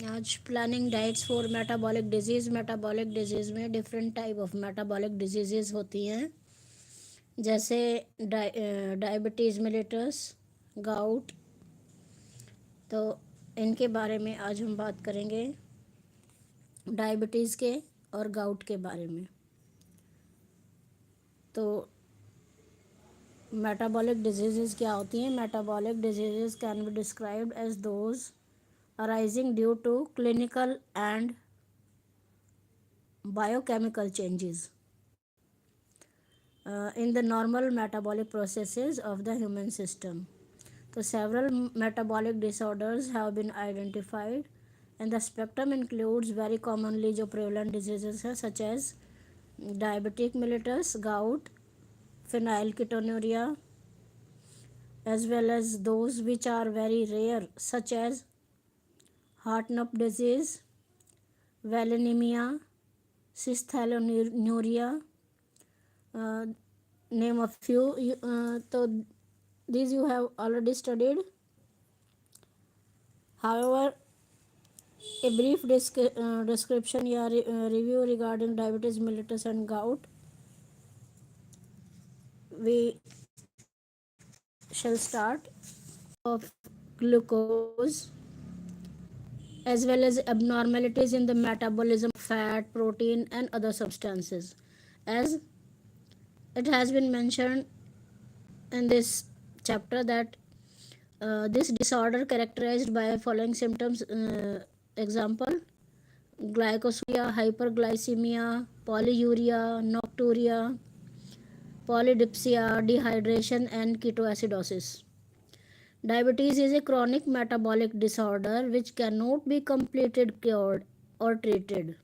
आज planning diets for metabolic disease में different type of metabolic disease होती हैं, जैसे डायबिटीज़ मिलेटस, गाउट। तो इनके बारे में आज हम बात करेंगे, डायबिटीज़ के और गाउट के बारे में। तो मेटाबॉलिक डिजीज़ क्या होती हैं? Metabolic disease can be described as those arising due to clinical and biochemical changes in the normal metabolic processes of the human system. So several metabolic disorders have been identified, and the spectrum includes very commonly जो prevalent diseases हैं, such as diabetic mellitus, gout, phenylketonuria, as well as those which are very rare, such as Hartnup disease, valinemia, cystinuria, name a few. So these you have already studied. However, a brief description या review regarding diabetes mellitus and gout we shall start. Of glucose, as well as abnormalities in the metabolism of fat, protein, and other substances. As it has been mentioned in this chapter that this disorder characterized by following symptoms, example glycosuria, hyperglycemia, polyuria, nocturia, polydipsia, dehydration, and ketoacidosis. Diabetes is a chronic metabolic disorder which cannot be completely cured or treated.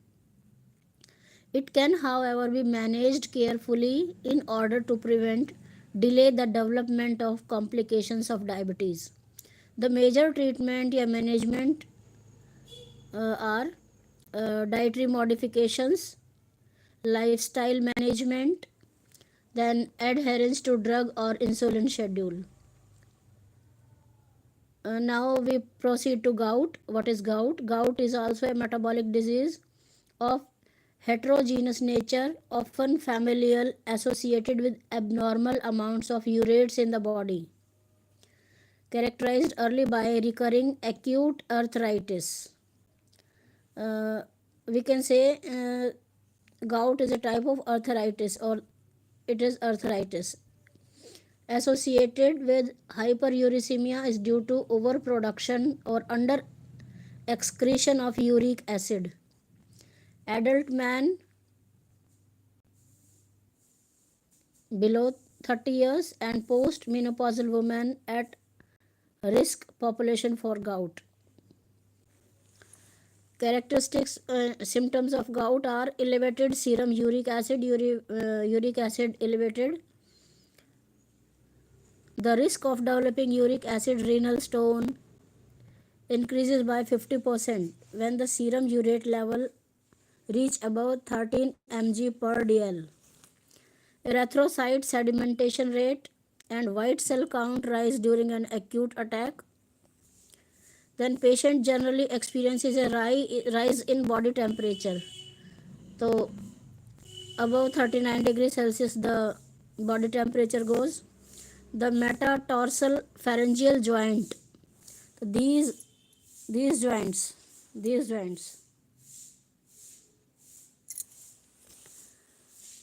It can, however, be managed carefully in order to prevent delay the development of complications of diabetes. The major treatment या management are dietary modifications, lifestyle management, then adherence to drug or insulin schedule. Now we proceed to gout. What is gout? Gout is also a metabolic disease of heterogeneous nature, often familial, associated with abnormal amounts of urates in the body, characterized early by recurring acute arthritis. We can say gout is a type of arthritis, or it is arthritis. Associated with hyperuricemia is due to overproduction or under excretion of uric acid. Adult man below 30 years and post-menopausal women at risk population for gout. Characteristics, symptoms of gout are elevated serum uric acid, uric acid elevated. The risk of developing uric acid renal stone increases by 50% when the serum urate level reach above 13 mg per dl. Erythrocyte sedimentation rate and white cell count rise during an acute attack. Then patient generally experiences a rise in body temperature. So above 39 degrees Celsius the body temperature goes. The metatarsal pharyngeal joint. So these joints,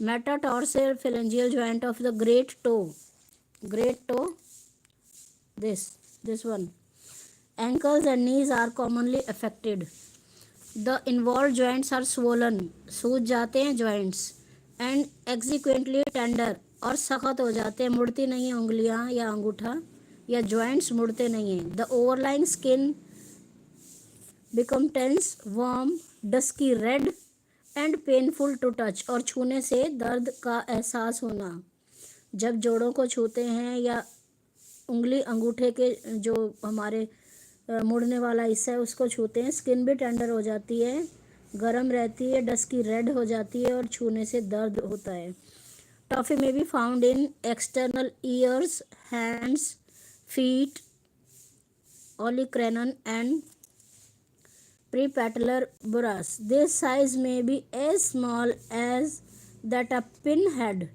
metatarsal phalangeal joint of the great toe, this one. Ankles and knees are commonly affected. The involved joints are swollen, सूज जाते हैं joints, and exequently tender, और सख्त हो जाते हैं, मुड़ती नहीं है उंगलियां या अंगूठा या joints मुड़ते नहीं हैं. The overlying skin become tense, warm, dusky red and painful to touch, और छूने से दर्द का एहसास होना. जब जोड़ों को छूते हैं या उंगली अंगूठे के जो हमारे मुड़ने वाला हिस्सा है उसको छूते हैं, स्किन भी टेंडर हो जाती है, गर्म रहती है, डस्की रेड हो जाती है और छूने से दर्द होता है. टॉफी में be found in external years, hands, feet, olecranon and prepatellar boras. This size may be as small as that a pinhead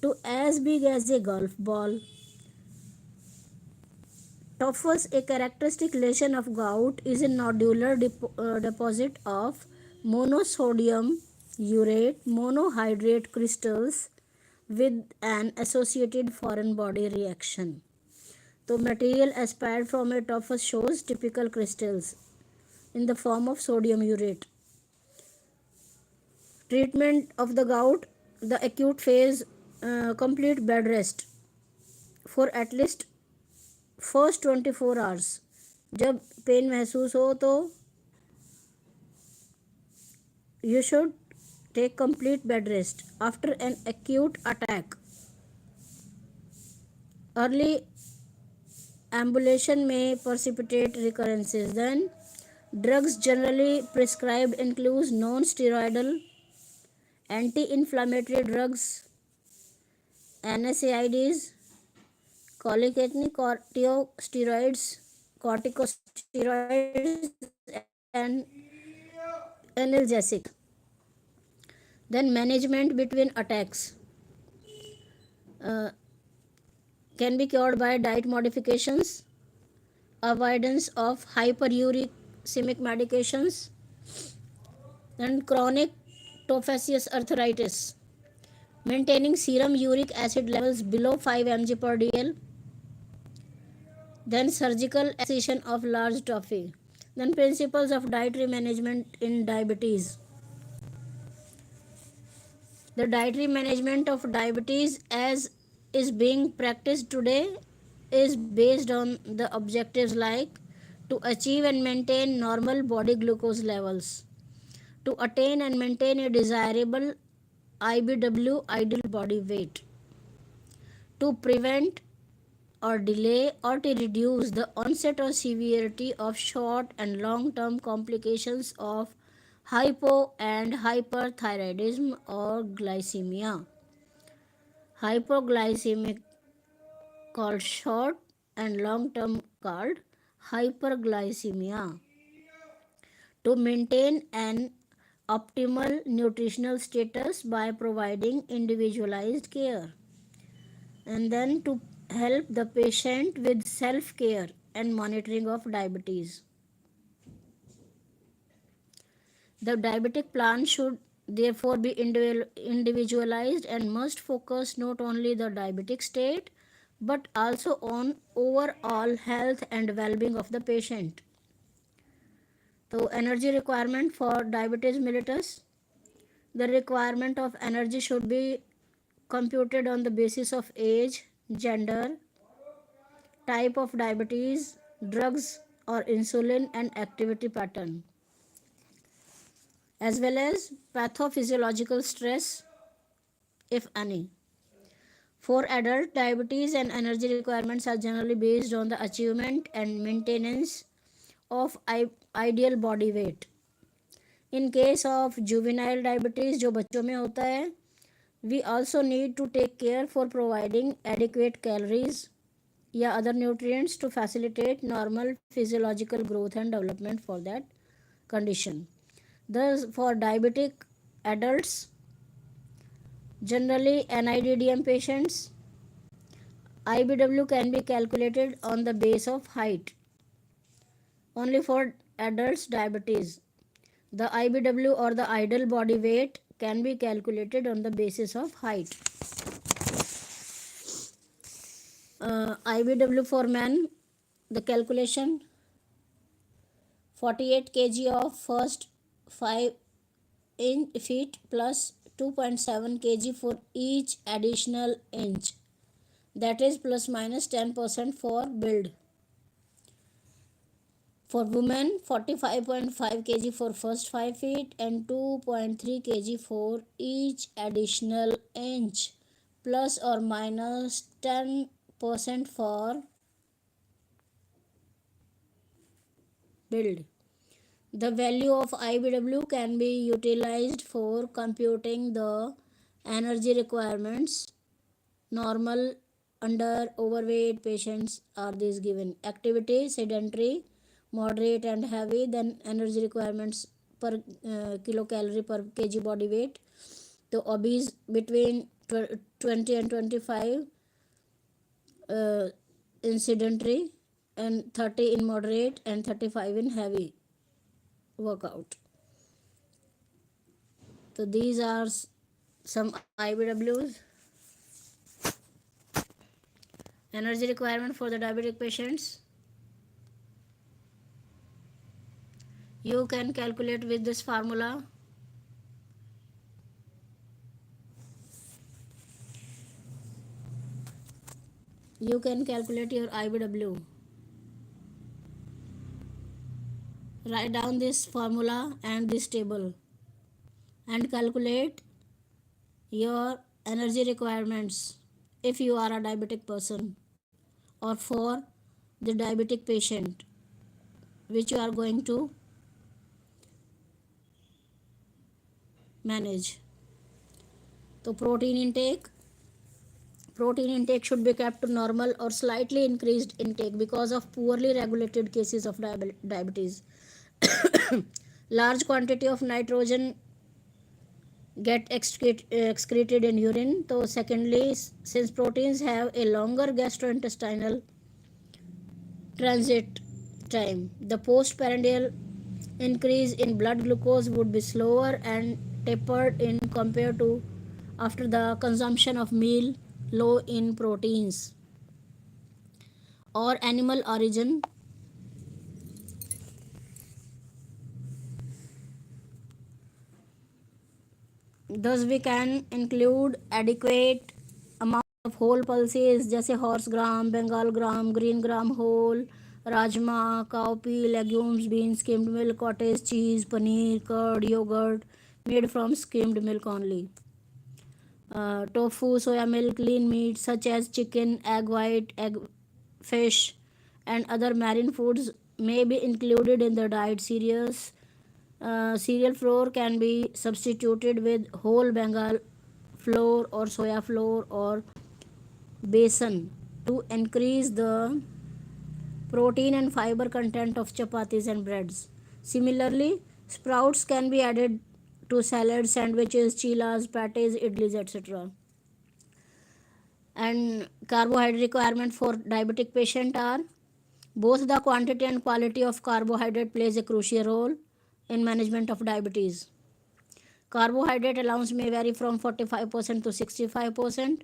to as big as a golf ball. Tophus, a characteristic lesion of gout, is a nodular deposit of monosodium urate monohydrate crystals with an associated foreign body reaction. So material aspired from a tophus shows typical crystals in the form of sodium urate. Treatment of the gout, the acute phase, complete bed rest for at least first 24 hours. जब pen महसूस हो तो you should take complete bed rest. After an acute attack, early ambulation may precipitate recurrences. Then drugs generally prescribed include non-steroidal anti-inflammatory drugs, NSAIDs, corticosteroids, and analgesic. Then management between attacks can be cured by diet modifications, avoidance of hyperuricemic medications, and chronic tophaceous arthritis, maintaining serum uric acid levels below 5 mg per dl, then surgical excision of large tophi. Then principles of dietary management in diabetes. The dietary management of diabetes as is being practiced today is based on the objectives like to achieve and maintain normal body glucose levels, to attain and maintain a desirable IBW ideal body weight, to prevent or delay or to reduce the onset or severity of short and long term complications of hypo and hyperthyroidism or glycemia. Hypoglycemic called short and long term called hyperglycemia. To maintain an optimal nutritional status by providing individualized care, and then to help the patient with self care and monitoring of diabetes. The diabetic plan should therefore be individualized and must focus not only the diabetic state but also on overall health and well-being of the patient. So energy requirement for diabetes mellitus. The requirement of energy should be computed on the basis of age, gender, type of diabetes, drugs or insulin and activity pattern, as well as pathophysiological stress, if any. For adult, diabetes and energy requirements are generally based on the achievement and maintenance of ideal body weight. In case of juvenile diabetes, जो बच्चों में होता है, we also need to take care for providing adequate calories या other nutrients to facilitate normal physiological growth and development for that condition. Thus, for diabetic adults, generally NIDDM patients, IBW can be calculated on the base of height. Only for adults diabetes, the IBW or the ideal body weight can be calculated on the basis of height. IBW for men, the calculation 48 kg of first 5 feet plus 2.7 kg for each additional inch, that is plus minus 10% for build. For women, 45.5 kg for first 5 feet and 2.3 kg for each additional inch, plus or minus 10% for build. The value of IBW can be utilized for computing the energy requirements. Normal, under, overweight patients are these given. Activity, sedentary, moderate and heavy, then energy requirements per kilocalorie per kg body weight. The obese between 20 and 25 in sedentary, and 30 in moderate, and 35 in heavy workout. So these are some IBWs. Energy requirement for the diabetic patients. You can calculate with this formula. You can calculate your IBW. Write down this formula and this table and calculate your energy requirements if you are a diabetic person or for the diabetic patient which you are going to manage. So protein intake should be kept to normal or slightly increased intake because of poorly regulated cases of diabetes. Large quantity of nitrogen get excreted in urine. So secondly, since proteins have a longer gastrointestinal transit time, the postprandial increase in blood glucose would be slower and tapered in compared to after the consumption of meal low in proteins or animal origin. Thus we can include adequate amount of whole pulses जैसे horse gram, bengal gram, green gram whole, rajma, cowpea, legumes, beans, skimmed milk, cottage cheese, paneer, curd, yogurt made from skimmed milk only. Tofu, soya milk, lean meat such as chicken, egg white, egg, fish, and other marine foods may be included in the diet. Cereal flour can be substituted with whole Bengal flour or soya flour or besan to increase the protein and fiber content of chapatis and breads. Similarly, sprouts can be added to salads, sandwiches, chilas, patties, idlis, etc. And carbohydrate requirement for diabetic patient are both the quantity and quality of carbohydrate plays a crucial role in management of diabetes. Carbohydrate allowance may vary from 45% to 65%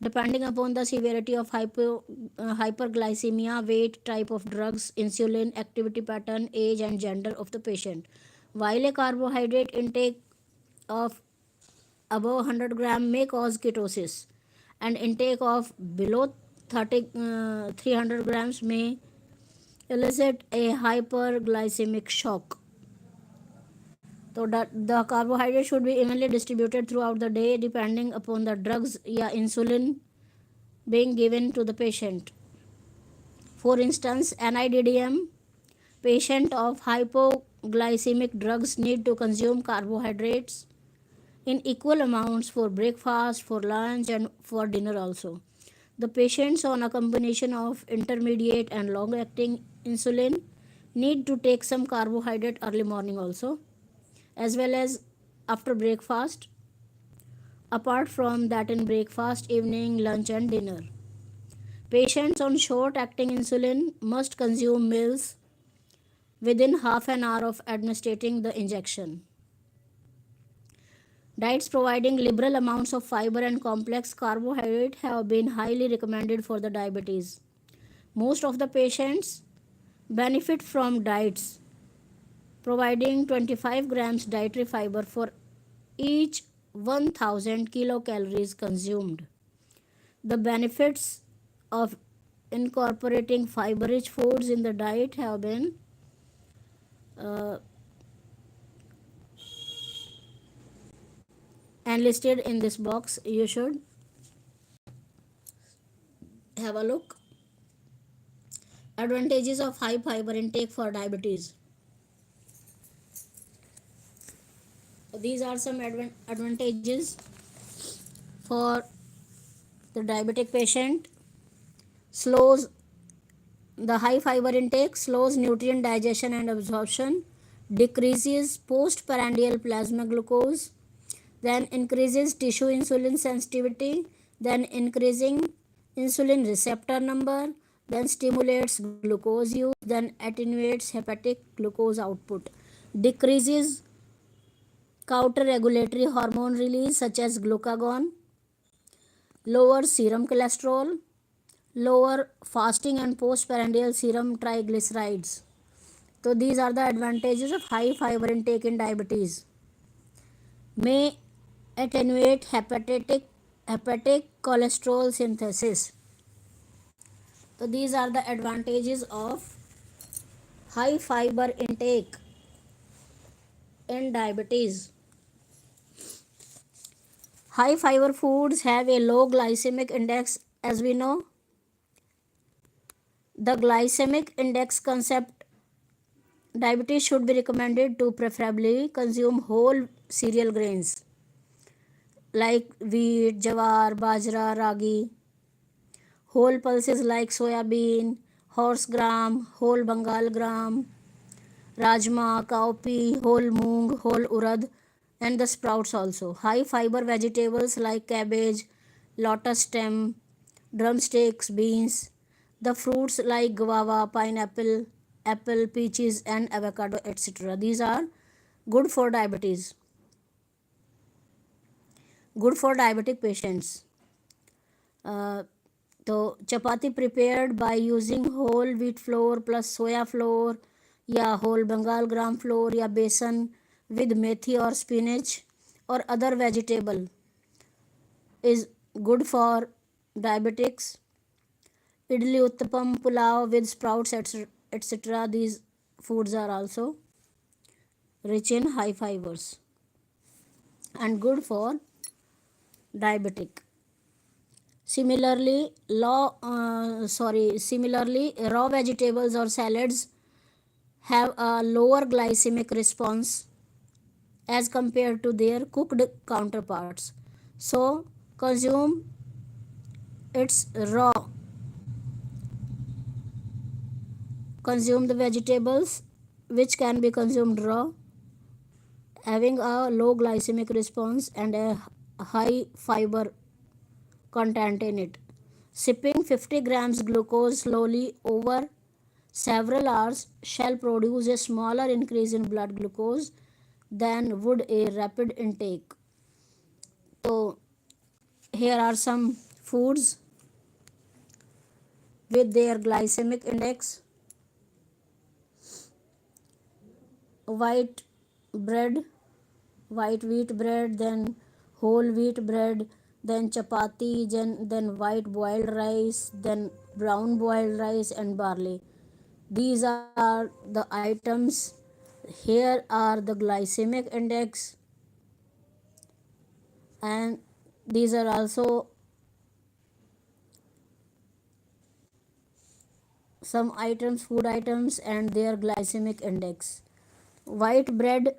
depending upon the severity of hyperglycemia, weight, type of drugs, insulin, activity pattern, age, and gender of the patient. While a carbohydrate intake of above 100 gram may cause ketosis, and intake of below 300 grams may elicit a hyperglycemic shock. So the carbohydrate should be evenly distributed throughout the day depending upon the drugs या insulin being given to the patient. For instance, NIDDM patient of hypoglycemic drugs need to consume carbohydrates in equal amounts for breakfast, for lunch, and for dinner also. The patients on a combination of intermediate and long acting insulin need to take some carbohydrate early morning also, as well as after breakfast, apart from that in breakfast, evening, lunch, and dinner. Patients on short acting insulin must consume meals within half an hour of administering the injection. Diets providing liberal amounts of fiber and complex carbohydrate have been highly recommended for the diabetes. Most of the patients benefit from diets providing 25 grams dietary fiber for each 1000 kilocalories consumed. The benefits of incorporating fiber rich foods in the diet have been enlisted in this box. You should have a look. Advantages of high fiber intake for diabetes. These are some advantages for the diabetic patient. Slows The high fiber intake slows nutrient digestion and absorption, decreases postprandial plasma glucose, then increases tissue insulin sensitivity, then increasing insulin receptor number, then stimulates glucose use, then attenuates hepatic glucose output, decreases counter regulatory hormone release such as glucagon, lowers serum cholesterol, lower fasting and postprandial serum triglycerides. So these are the advantages of high fiber intake in diabetes. May attenuate hepatic cholesterol synthesis. So these are the advantages of high fiber intake in diabetes. High fiber foods have a low glycemic index, as we know. The glycemic index concept, diabetes should be recommended to preferably consume whole cereal grains like wheat, jawar, bajra, ragi, whole pulses like soyabean, horse gram, whole bengal gram, rajma, cowpea, whole moong, whole urad, and the sprouts also. High fiber vegetables like cabbage, lotus stem, drumsticks, beans, the fruits like guava, pineapple, apple, peaches, and avocado, etc. These are good for diabetes, good for diabetic patients. तो चपाती prepared by using whole wheat flour plus soya flour या whole bengal gram flour या बेसन with methi or spinach or other vegetable is good for diabetics. Idli, uttapam, pulao with sprouts, etc. These foods are also rich in high fibers and good for diabetic. Similarly, raw vegetables or salads have a lower glycemic response as compared to their cooked counterparts. So, consume its raw. Consume the vegetables which can be consumed raw, having a low glycemic response and a high fiber content in it. Sipping 50 grams glucose slowly over several hours shall produce a smaller increase in blood glucose than would a rapid intake. So, here are some foods with their glycemic index. White bread, white wheat bread, then whole wheat bread, then chapati, then white boiled rice, then brown boiled rice, and barley. These are the items. Here are the glycemic index, and these are also some items, food items, and their glycemic index. White bread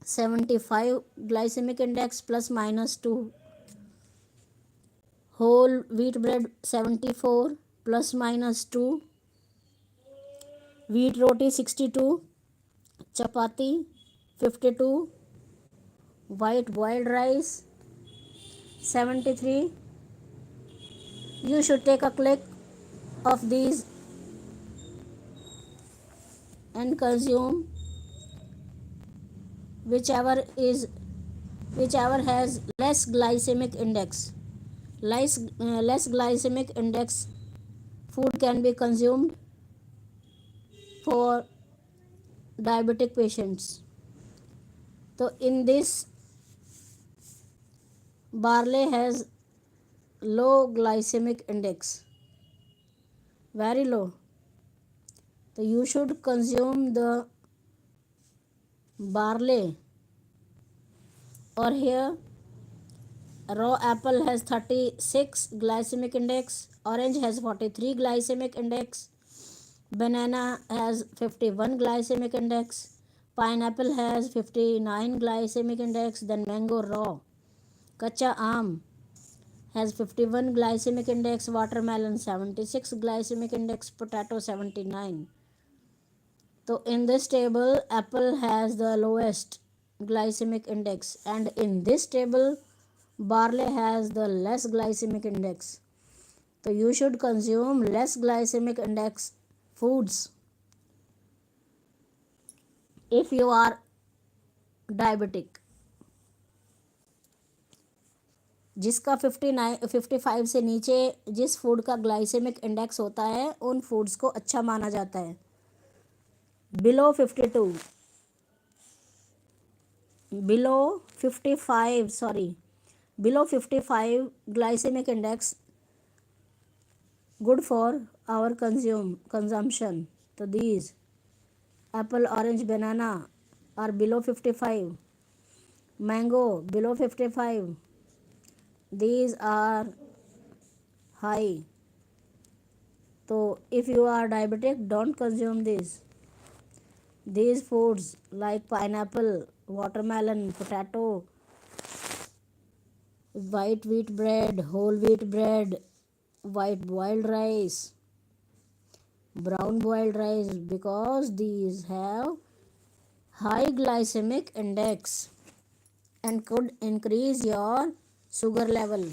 75 glycemic index plus minus 2. Whole wheat bread 74 plus minus 2. Wheat roti 62. Chapati 52. White boiled rice 73. You should take a click of these and consume whichever has less glycemic index. Less glycemic index food can be consumed for diabetic patients. So in this, barley has low glycemic index, very low. So you should consume the barley. Or here, raw apple has 36 glycemic index, orange has 43 glycemic index, banana has 51 glycemic index, pineapple has 59 glycemic index, then mango raw. Kacha aam has 51 glycemic index, watermelon 76 glycemic index, potato 79. So in this table, apple has the lowest glycemic index, and in this table, barley has the less glycemic index. So you should consume less glycemic index foods if you are diabetic. जिसका 55 से नीचे जिस food का glycaemic index होता है उन foods को अच्छा माना जाता है. Below 52, below 55 glycemic index good for our consumption. So these apple, orange, banana are below 55. Mango below 55. These are high. So if you are diabetic, don't consume these. These foods like pineapple, watermelon, potato, white wheat bread, whole wheat bread, white boiled rice, brown boiled rice, because these have high glycemic index and could increase your sugar level.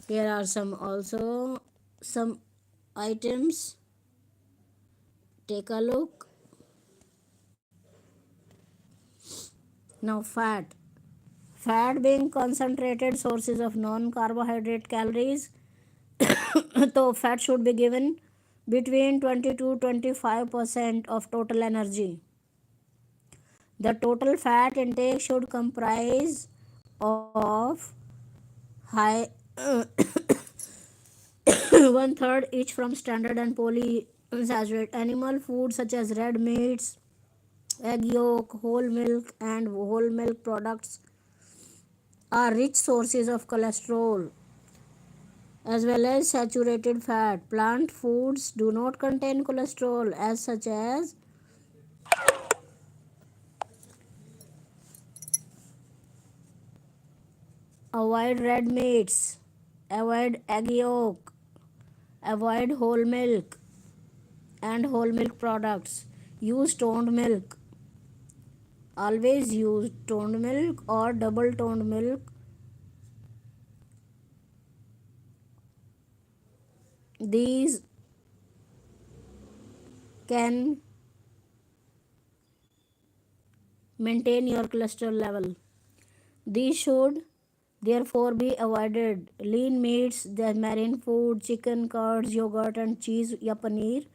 Here are some items. Take a look. Now fat being concentrated sources of non-carbohydrate calories. So fat should be given between 20 to 25% of total energy. The total fat intake should comprise of high one third each from standard and polyunsaturated animal foods such as red meats, egg yolk, whole milk, and whole milk products are rich sources of cholesterol as well as saturated fat. Plant foods do not contain cholesterol as such as avoid red meats, avoid egg yolk, avoid whole milk and whole milk products. Use toned milk. Always use toned milk or double toned milk. These can maintain your cholesterol level. These should therefore be avoided. Lean meats, the marine food, chicken, curds, yogurt, and cheese या paneer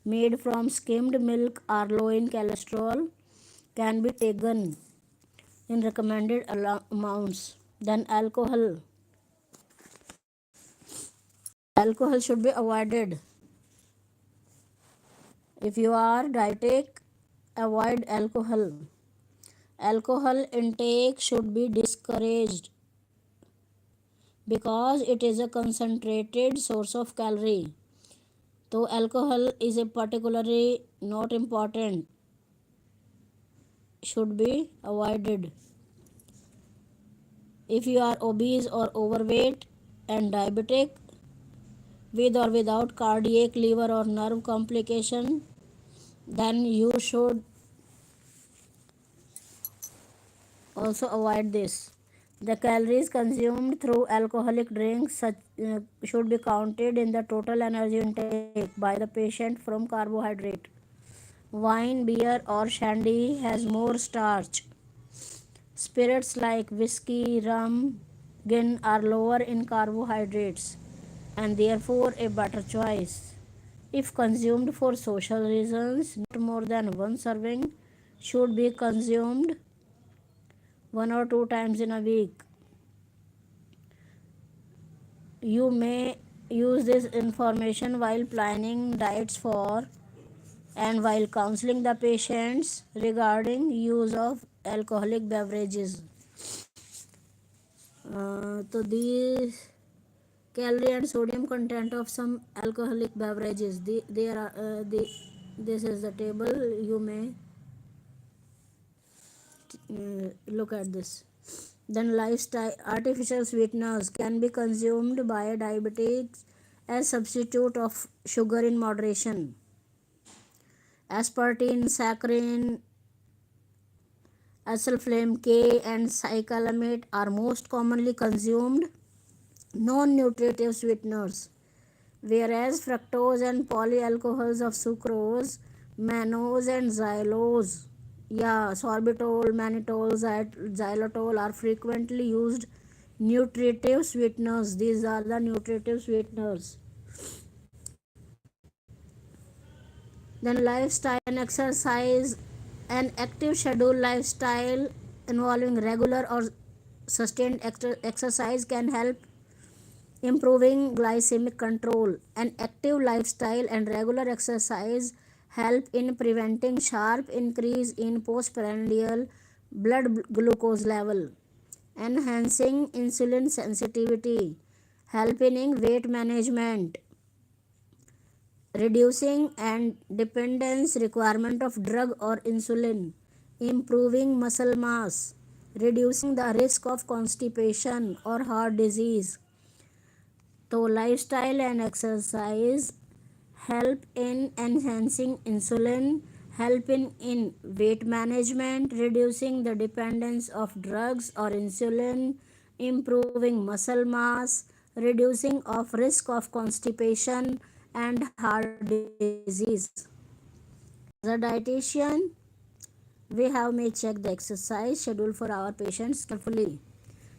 made from skimmed milk are low in cholesterol can be taken in recommended amounts. Then alcohol should be avoided. If you are diabetic, avoid alcohol. Alcohol intake should be discouraged because it is a concentrated source of calorie. So alcohol is a particularly not important, should be avoided. If you are obese or overweight and diabetic with or without cardiac, liver or nerve complication, then you should also avoid this. The calories consumed through alcoholic drinks should be counted in the total energy intake by the patient from carbohydrate. Wine, beer or shandy has more starch. Spirits like whiskey, rum, gin are lower in carbohydrates and therefore a better choice. If consumed for social reasons, not more than one serving should be consumed 1 or 2 times in a week. You may use this information while planning diets for and while counseling the patients regarding use of alcoholic beverages. So these calorie and sodium content of some alcoholic beverages, this is the table. You may look at this. Then lifestyle artificial sweeteners can be consumed by diabetics as substitute of sugar in moderation. Aspartame, saccharin, acesulfame K, and cyclamate are most commonly consumed non-nutritive sweeteners, whereas fructose and polyalcohols of sucrose, mannose, and xylose, sorbitol, mannitol, xylitol are frequently used nutritive sweeteners. These are the nutritive sweeteners. Then lifestyle and exercise. An active scheduled lifestyle involving regular or sustained exercise can help improving glycemic control. An active lifestyle and regular exercise help in preventing sharp increase in postprandial blood glucose level, enhancing insulin sensitivity, helping in weight management, reducing and dependence requirement of drug or insulin, improving muscle mass, reducing the risk of constipation or heart disease. So lifestyle and exercise help in enhancing insulin, helping in weight management, reducing the dependence of drugs or insulin, improving muscle mass, reducing of risk of constipation and heart disease. As a dietitian, we have may check the exercise schedule for our patients carefully.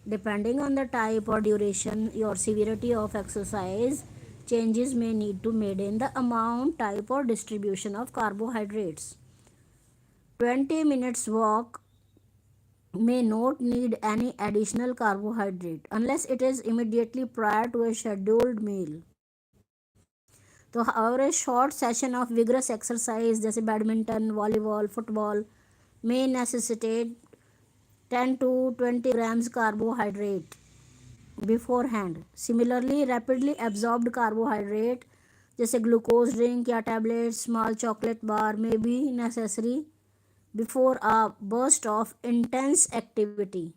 Depending on the type or duration or severity of exercise, changes may need to made in the amount, type or distribution of carbohydrates. 20 minutes walk may not need any additional carbohydrate unless it is immediately prior to a scheduled meal. तो however a short session of vigorous exercise जैसे badminton, volleyball, football may necessitate 10 to 20 grams carbohydrate beforehand. Similarly, rapidly absorbed carbohydrate जैसे glucose drink या tablet, small chocolate bar may be necessary before a burst of intense activity,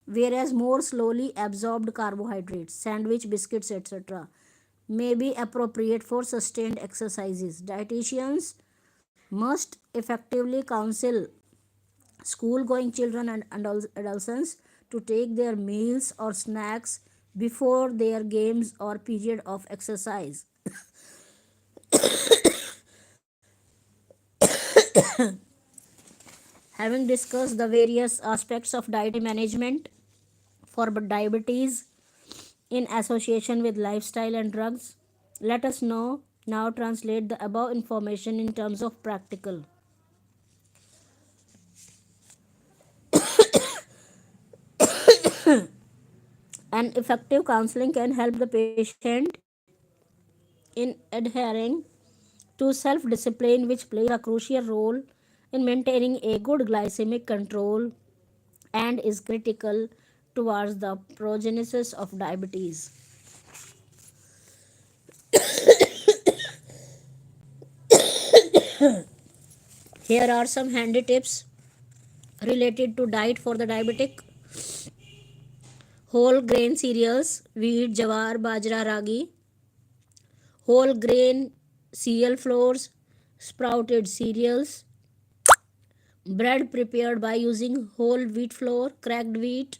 whereas more slowly absorbed carbohydrates, sandwich, biscuits, etc., may be appropriate for sustained exercises. Dietitians must effectively counsel school going children and adolescents to take their meals or snacks before their games or period of exercise. Having discussed the various aspects of dietary management for diabetes in association with lifestyle and drugs, let us now translate the above information in terms of practical. An effective counseling can help the patient in adhering to self discipline, which plays a crucial role in maintaining a good glycemic control and is critical towards the prognosis of diabetes. Here are some handy tips related to diet for the diabetic. Whole grain cereals, wheat, jawar, bajra, ragi. Whole grain cereal flours, sprouted cereals. Bread prepared by using whole wheat flour, cracked wheat.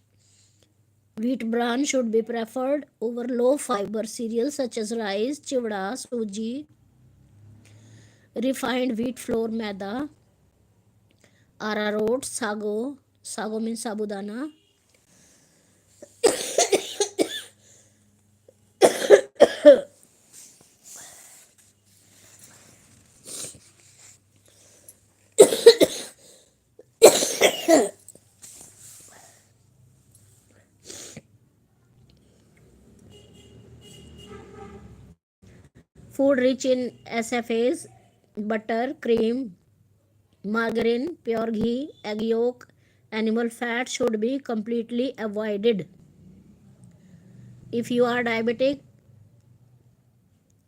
Wheat bran should be preferred over low fiber cereals such as rice, chivda, suji. Refined wheat flour, maida. Arrowroot, sago means sabudana. Food rich in SFAs, butter, cream, margarine, pure ghee, egg yolk, animal fat should be completely avoided. If you are diabetic,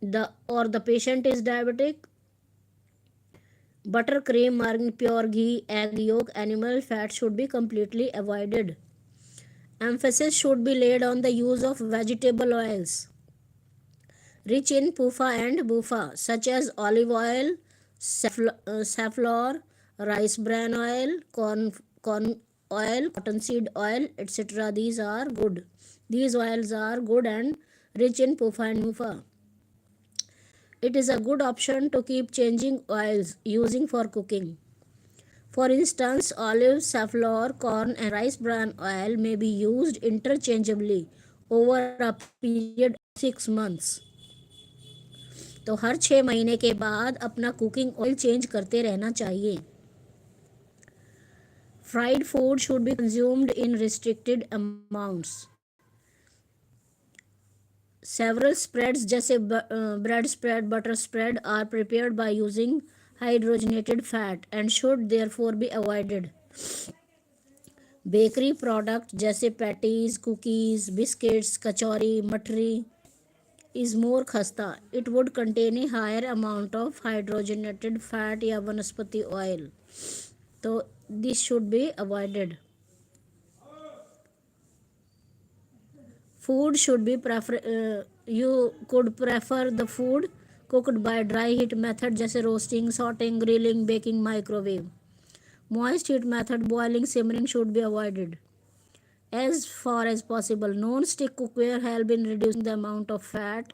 the patient is diabetic, butter, cream, margarine, pure ghee, egg yolk, animal fat should be completely avoided. Emphasis should be laid on the use of vegetable oils rich in PUFA and BUFA, such as olive oil, safflower, rice bran oil, corn oil, cottonseed oil, etc. These are good. These oils are good and rich in PUFA and BUFA. It is a good option to keep changing oils using for cooking. For instance, olive, safflower, corn, and rice bran oil may be used interchangeably over a period of 6 months. तो हर 6 महीने के बाद अपना cooking oil change करते रहना चाहिए. Fried food should be consumed in restricted amounts. Several spreads जैसे bread spread, butter spread are prepared by using hydrogenated fat and should therefore be avoided. Bakery product जैसे patties, cookies, biscuits, kachori, mathri is more खस्ता. It would contain a higher amount of hydrogenated fat या वनस्पति oil. तो this should be avoided. Food should be you could prefer the food cooked by dry heat method जैसे roasting, sorting, grilling, baking, microwave. Moist heat method, boiling, simmering should be avoided. As far as possible, non-stick cookware help in reducing the amount of fat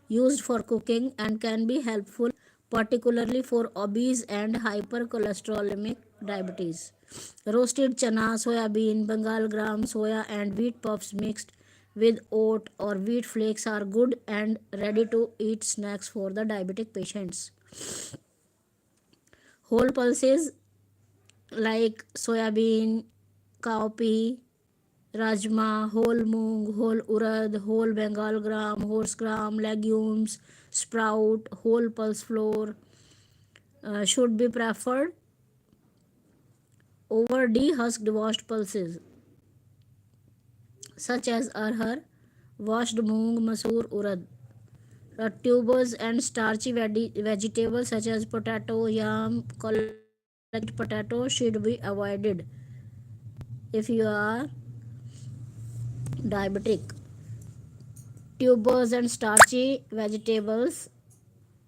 used for cooking and can be helpful, particularly for obese and hypercholesterolemic diabetes. Roasted chana, soya bean, Bengal gram, soya and wheat puffs mixed with oat or wheat flakes are good and ready to eat snacks for the diabetic patients. Whole pulses like soya bean, cowpea, rajma, whole moong, whole urad, whole Bengal gram, horse gram, legumes, sprout, whole pulse flour should be preferred over dehusked washed pulses such as arhar, washed moong, masoor, urad. Tubers and starchy vegetables such as potato, yam, collect potato should be avoided if you are diabetic. Tubers and starchy vegetables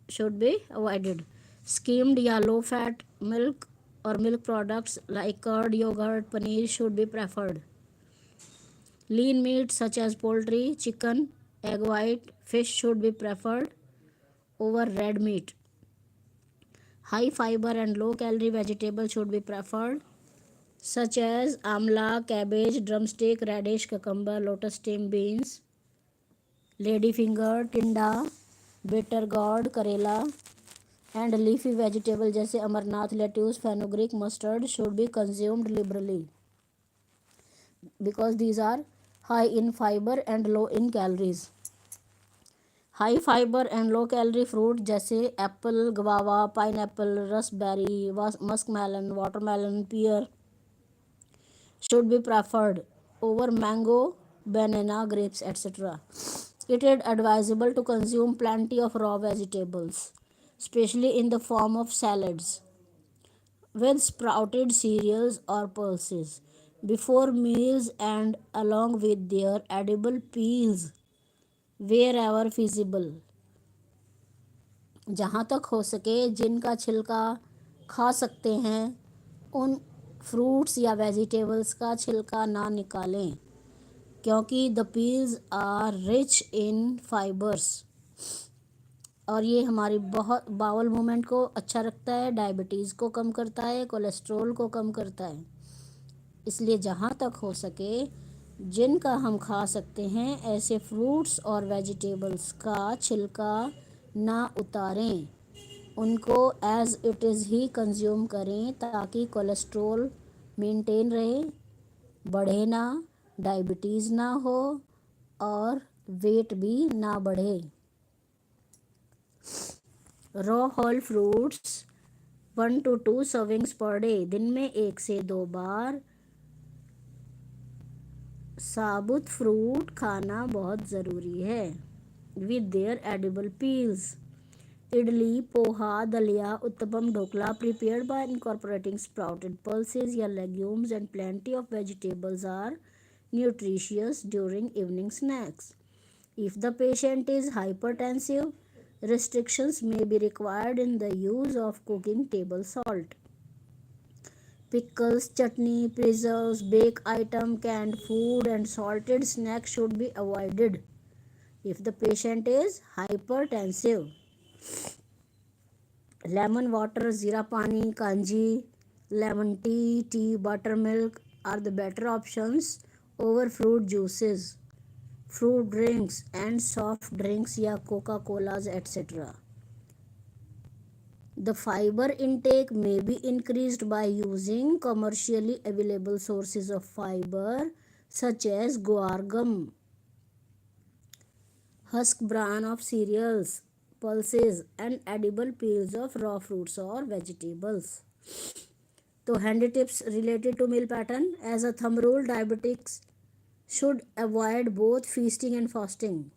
should be avoided. Skimmed या low fat milk or milk products like curd, yogurt, paneer should be preferred. Lean meat such as poultry, chicken, egg white, fish should be preferred over red meat. High fiber and low calorie vegetables should be preferred such as amla, cabbage, drumstick, radish, cucumber, lotus stem beans, ladyfinger, tinda, bitter gourd, karela, and leafy vegetable जैसे Amarnath, lettuce, fenugreek, mustard should be consumed liberally because these are high in fiber and low in calories. High fiber and low calorie fruit जैसे apple, guava, pineapple, raspberry, muskmelon, watermelon, pear should be preferred over mango, banana, grapes, etc. It is advisable to consume plenty of raw vegetables, especially in the form of salads, with sprouted cereals or pulses before meals and along with their edible peels wherever feasible. जहाँ तक हो सके जिनका छिलका खा सकते हैं उन फ्रूट्स या वेजिटेबल्स का छिलका ना निकालें क्योंकि the peels are rich in fibres और ये हमारी बहुत बाउल मूवमेंट को अच्छा रखता है, डायबिटीज़ को कम करता है, कोलेस्ट्रॉल को कम करता है. इसलिए जहाँ तक हो सके जिनका हम खा सकते हैं ऐसे फ्रूट्स और वेजिटेबल्स का छिलका ना उतारें, उनको एज इट इज़ ही कंज्यूम करें ताकि कोलेस्ट्रॉल मेंटेन रहे, बढ़े ना, डायबिटीज़ ना हो और वेट भी ना बढ़े. Raw whole fruits 1 to 2 servings per day. दिन में 1 से 2 बार साबुत फ्रूट खाना बहुत ज़रूरी है with their edible peels. Idli, poha, दलिया, uttapam, dhokla prepared by incorporating sprouted pulses या legumes and plenty of vegetables are nutritious during evening snacks. If the patient is hypertensive, restrictions may be required in the use of cooking table salt. Pickles, chutney, preserves, baked item, canned food, and salted snacks should be avoided if the patient is hypertensive. Lemon water, zira pani, kanji, lemon tea, buttermilk are the better options over fruit juices, fruit drinks, and soft drinks या Coca-Colas etc. The fiber intake may be increased by using commercially available sources of fiber such as guar gum, husk bran of cereals, pulses, and edible peels of raw fruits or vegetables. So handy tips related to meal pattern. As a thumb rule, diabetics should avoid both feasting and fasting.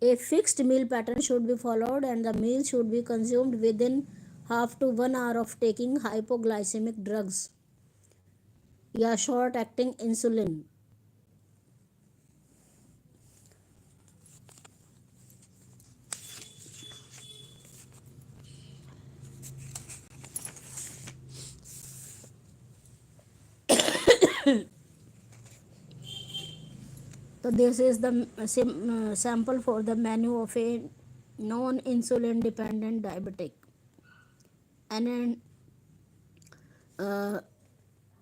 A fixed meal pattern should be followed and the meal should be consumed within half to 1 hour of taking hypoglycemic drugs या short acting insulin. So this is the sample for the menu of a non-insulin dependent diabetic. And in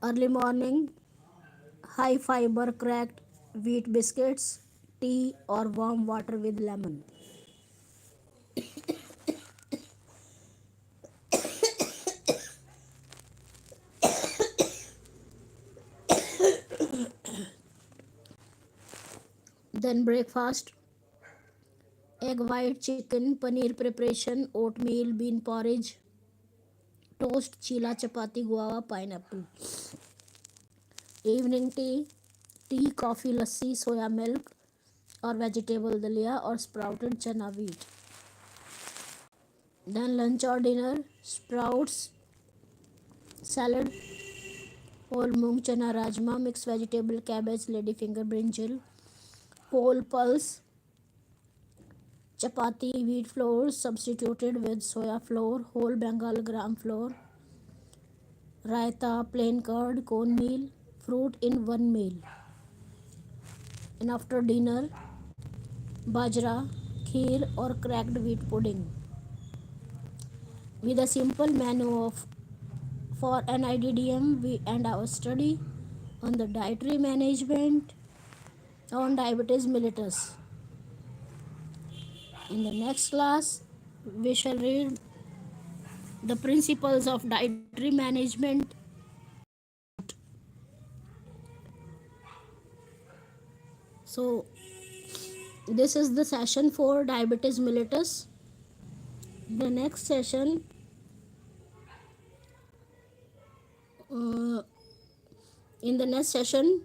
early morning, high fiber cracked wheat biscuits, tea or warm water with lemon. Then breakfast, egg white, chicken, paneer preparation, oatmeal, bean porridge, toast, chila, chapati, guava, pineapple. Evening tea, coffee, lassi, soya milk or vegetable dalia or sprouted chana wheat. Then lunch or dinner, sprouts, salad, whole moong, chana, rajma, mixed vegetable, cabbage, ladyfinger, brinjal, whole pulse, chapati, wheat flour substituted with soya flour, whole Bengal gram flour, raita, plain curd, cornmeal, fruit in one meal. And after dinner, bajra, kheer or cracked wheat pudding. With a simple menu of for NIDDM, we end our study on the dietary management on diabetes mellitus. In the next class, we shall read the principles of dietary management. So, this is the session for diabetes mellitus. The next session, in the next session,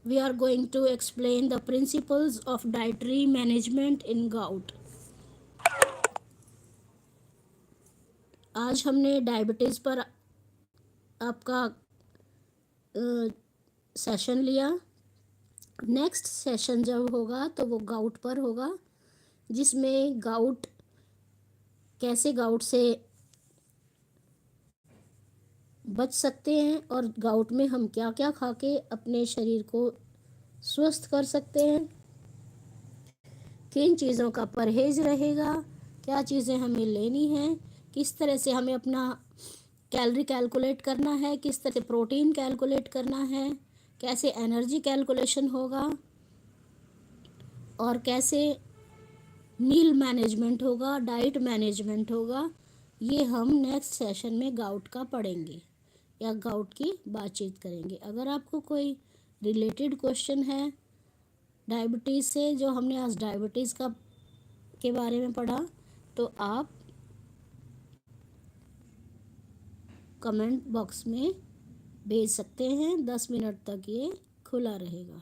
we are going to explain the principles of dietary management in gout. आज हमने diabetes पर आपका session लिया. Next session जब होगा तो वो gout पर होगा, जिसमें गाउट कैसे गाउट से बच सकते हैं और गाउट में हम क्या क्या खा के अपने शरीर को स्वस्थ कर सकते हैं, किन चीज़ों का परहेज रहेगा, क्या चीज़ें हमें लेनी हैं, किस तरह से हमें अपना कैलोरी कैलकुलेट करना है, किस तरह से प्रोटीन कैलकुलेट करना है, कैसे एनर्जी कैलकुलेशन होगा और कैसे मील मैनेजमेंट होगा, डाइट मैनेजमेंट होगा. ये हम नेक्स्ट सेशन में गाउट का पढ़ेंगे या गाउट की बातचीत करेंगे. अगर आपको कोई रिलेटेड क्वेश्चन है डायबिटीज़ से, जो हमने आज डायबिटीज़ का के बारे में पढ़ा, तो आप कमेंट बॉक्स में भेज सकते हैं. 10 मिनट तक ये खुला रहेगा.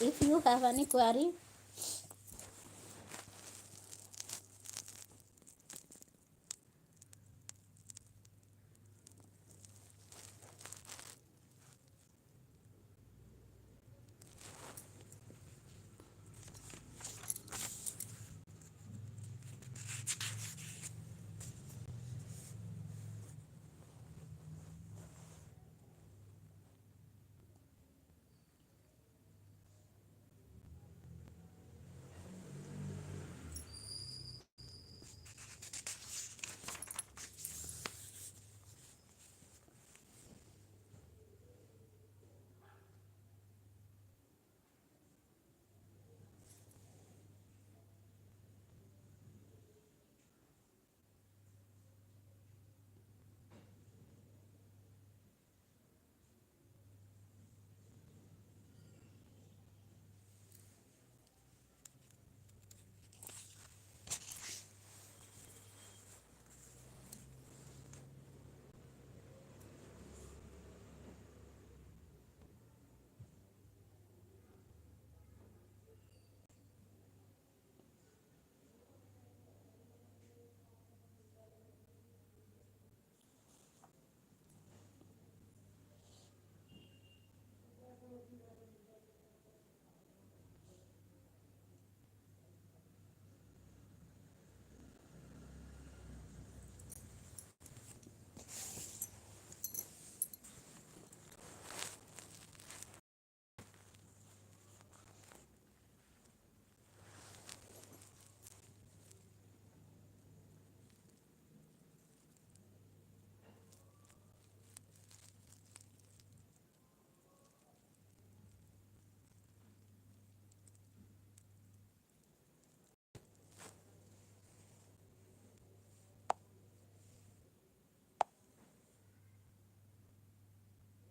If you have any query,